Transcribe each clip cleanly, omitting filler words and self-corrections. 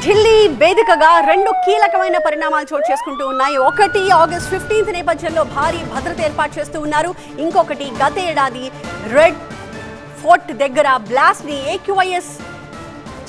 ఢిల్లీ వేదికగా రెండు కీలకమైన పరిణామాలు చోటు చేసుకుంటూ ఉన్నాయి. ఒకటి ఆగస్ట్ 15 నేపథ్యంలో భారీ భద్రత ఏర్పాటు చేస్తూ ఉన్నారు. ఇంకొకటి గత ఏడాది రెడ్ ఫోర్ట్ దగ్గర బ్లాస్ట్ ని ఏక్యూఐఎస్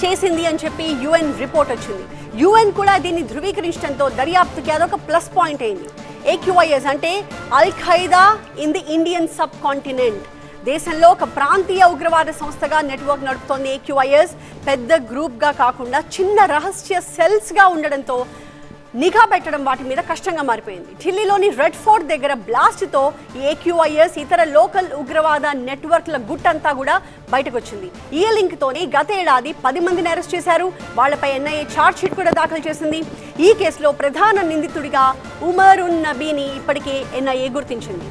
చేసింది అని చెప్పి యుఎన్ రిపోర్ట్ వచ్చింది. యుఎన్ కూడా దీన్ని ధృవీకరించడంతో దర్యాప్తుకి అదొక ప్లస్ పాయింట్ అయింది. ఏక్యూఐఎస్ అంటే Al Qaeda in the Indian subcontinent. దేశంలో ఒక ప్రాంతీయ ఉగ్రవాద సంస్థగా నెట్వర్క్ నడుపుతోంది ఏక్యూఐఎస్. పెద్ద గ్రూప్గా కాకుండా చిన్న రహస్య సెల్స్గా ఉండడంతో నిఘా పెట్టడం వాటి మీద కష్టంగా మారిపోయింది. ఢిల్లీలోని రెడ్ ఫోర్ట్ దగ్గర బ్లాస్ట్తో ఏక్యూఐఎస్ ఇతర లోకల్ ఉగ్రవాద నెట్వర్క్ల గుట్టంతా కూడా బయటకు వచ్చింది. ఈ లింక్తోనే గత ఏడాది 10 మందిని అరెస్ట్ చేశారు. వాళ్లపై ఎన్ఐఏ ఛార్జ్ షీట్ కూడా దాఖలు చేసింది. ఈ కేసులో ప్రధాన నిందితుడిగా ఉమర్ ఉన్ నబీని ఇప్పటికే ఎన్ఐఏ గుర్తించింది.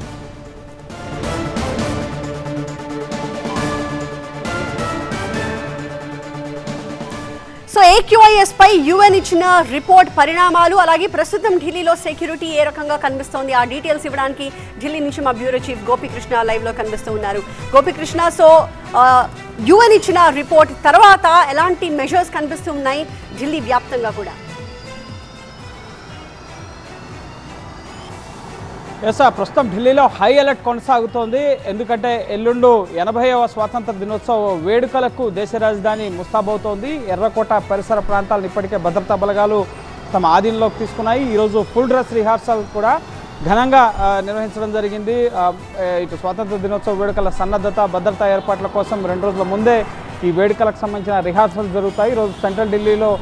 సో ఏక్యూఐఎస్ పై యుఎన్ ఇచ్చిన రిపోర్ట్ పరిణామాలు, అలాగే ప్రస్తుతం ఢిల్లీలో సెక్యూరిటీ ఏ రకంగా కనిపిస్తోంది, ఆ డీటెయిల్స్ ఇవ్వడానికి ఢిల్లీ నుంచి మా బ్యూరో చీఫ్ గోపికృష్ణ లైవ్ లో కనిపిస్తూ ఉన్నారు. గోపికృష్ణ, సో యుఎన్ ఇచ్చిన రిపోర్ట్ తర్వాత ఎలాంటి మెజర్స్ కనిపిస్తూ ఉన్నాయి ఢిల్లీ వ్యాప్తంగా కూడా? ప్రస్తుతం ఢిల్లీలో హై అలర్ట్ కొనసాగుతోంది. ఎందుకంటే ఎల్లుండు 80వ స్వాతంత్ర దినోత్సవ వేడుకలకు దేశ రాజధాని ముస్తాబవుతోంది. ఎర్రకోట పరిసర ప్రాంతాలను ఇప్పటికే భద్రతా బలగాలు తమ ఆధీనంలోకి తీసుకున్నాయి. ఈరోజు ఫుల్ డ్రెస్ రిహార్సల్ కూడా ఘనంగా నిర్వహించడం జరిగింది. ఇటు స్వాతంత్ర దినోత్సవ వేడుకల సన్నద్ధత, భద్రతా ఏర్పాట్ల కోసం 2 రోజుల ముందే ఈ వేడుకలకు సంబంధించిన రిహార్సల్ జరుగుతాయి. ఈరోజు సెంట్రల్ ఢిల్లీలో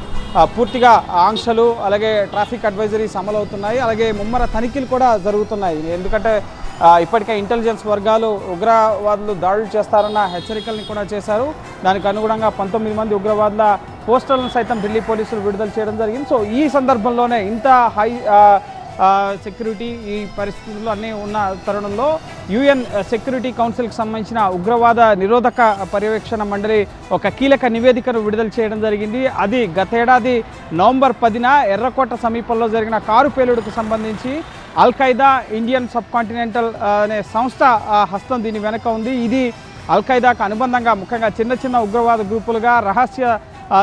పూర్తిగా ఆంక్షలు, అలాగే ట్రాఫిక్ అడ్వైజరీస్ అమలవుతున్నాయి. అలాగే ముమ్మర తనిఖీలు కూడా జరుగుతున్నాయి. ఎందుకంటే ఇప్పటికే ఇంటెలిజెన్స్ వర్గాలు ఉగ్రవాదులు దాడులు చేస్తారన్న హెచ్చరికల్ని కూడా చేశారు. దానికి అనుగుణంగా 19 మంది ఉగ్రవాదుల పోస్టర్లను సైతం ఢిల్లీ పోలీసులు విడుదల చేయడం జరిగింది. సో ఈ సందర్భంలోనే ఇంత హై సెక్యూరిటీ ఈ పరిస్థితుల్లో అన్నీ ఉన్న తరుణంలో యుఎన్ సెక్యూరిటీ కౌన్సిల్కి సంబంధించిన ఉగ్రవాద నిరోధక పర్యవేక్షణ మండలి ఒక కీలక నివేదికను విడుదల చేయడం జరిగింది. అది గతేడాది నవంబర్ 10న ఎర్రకోట సమీపంలో జరిగిన కారు పేలుడుకు సంబంధించి అల్ ఖైదా ఇండియన్ సబ్ కాంటినెంటల్ అనే సంస్థ హస్తం దీని వెనక ఉంది. ఇది అల్ ఖైదాకు అనుబంధంగా ముఖ్యంగా చిన్న చిన్న ఉగ్రవాద గ్రూపులుగా రహస్య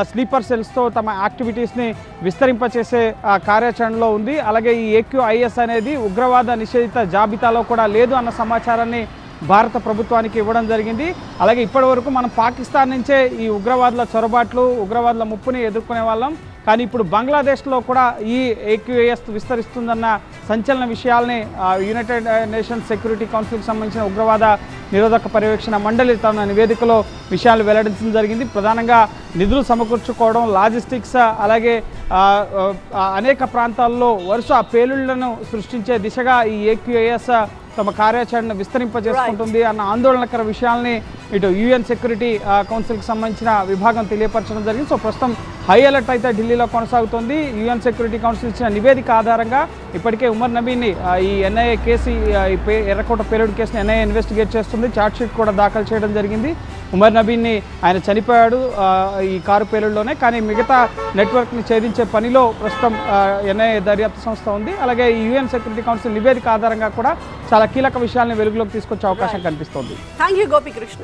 స్లీపర్ సెల్స్తో తమ యాక్టివిటీస్ని విస్తరింపచేసే కార్యాచరణలో ఉంది. అలాగే ఈ ఏక్యూఐఎస్ అనేది ఉగ్రవాద నిషేధిత జాబితాలో కూడా లేదు అన్న సమాచారాన్ని భారత ప్రభుత్వానికి ఇవ్వడం జరిగింది. అలాగే ఇప్పటి వరకు మనం పాకిస్తాన్ నుంచే ఈ ఉగ్రవాదుల చొరబాట్లు, ఉగ్రవాదుల ముప్పుని ఎదుర్కొనే వాళ్ళం. కానీ ఇప్పుడు బంగ్లాదేశ్లో కూడా ఈ ఏక్యూఐఎస్ విస్తరిస్తుందన్న సంచలన విషయాల్ని యునైటెడ్ నేషన్స్ సెక్యూరిటీ కౌన్సిల్కి సంబంధించిన ఉగ్రవాద నిరోధక పర్యవేక్షణ మండలి తన నివేదికలో విషయాలు వెల్లడించడం జరిగింది. ప్రధానంగా నిధులు సమకూర్చుకోవడం, లాజిస్టిక్స్, అలాగే అనేక ప్రాంతాల్లో వరుస పేలుళ్లను సృష్టించే దిశగా ఈ ఏక్యూఐఎస్ తమ కార్యాచరణ విస్తరింపజేసుకుంటుంది అన్న ఆందోళనకర విషయాల్ని ఇటు యుఎన్ సెక్యూరిటీ కౌన్సిల్కి సంబంధించిన విభాగం తెలియపరచడం జరిగింది. సో ప్రస్తుతం హై అలర్ట్ అయితే ఢిల్లీలో కొనసాగుతోంది. యుఎన్ సెక్యూరిటీ కౌన్సిల్ ఇచ్చిన నివేదిక ఆధారంగా ఇప్పటికే ఉమర్ నబీని ఈ ఎన్ఐఏ కేసు, ఎర్రకోట పేలుడు కేసుని ఎన్ఐఏ ఇన్వెస్టిగేట్ చేస్తుంది. ఛార్జ్ షీట్ కూడా దాఖలు చేయడం జరిగింది. ఉమర్ నబీని ఆయన చనిపోయాడు ఈ కారు పేలుడులోనే. కానీ మిగతా నెట్వర్క్ని ఛేదించే పనిలో ప్రస్తుతం ఎన్ఐఏ దర్యాప్తు సంస్థ ఉంది. అలాగే ఈ యుఎన్ సెక్యూరిటీ కౌన్సిల్ నివేదిక ఆధారంగా కూడా చాలా కీలక విషయాలను వెలుగులోకి తీసుకొచ్చే అవకాశం కనిపిస్తోంది. Thank you Gopikrishna.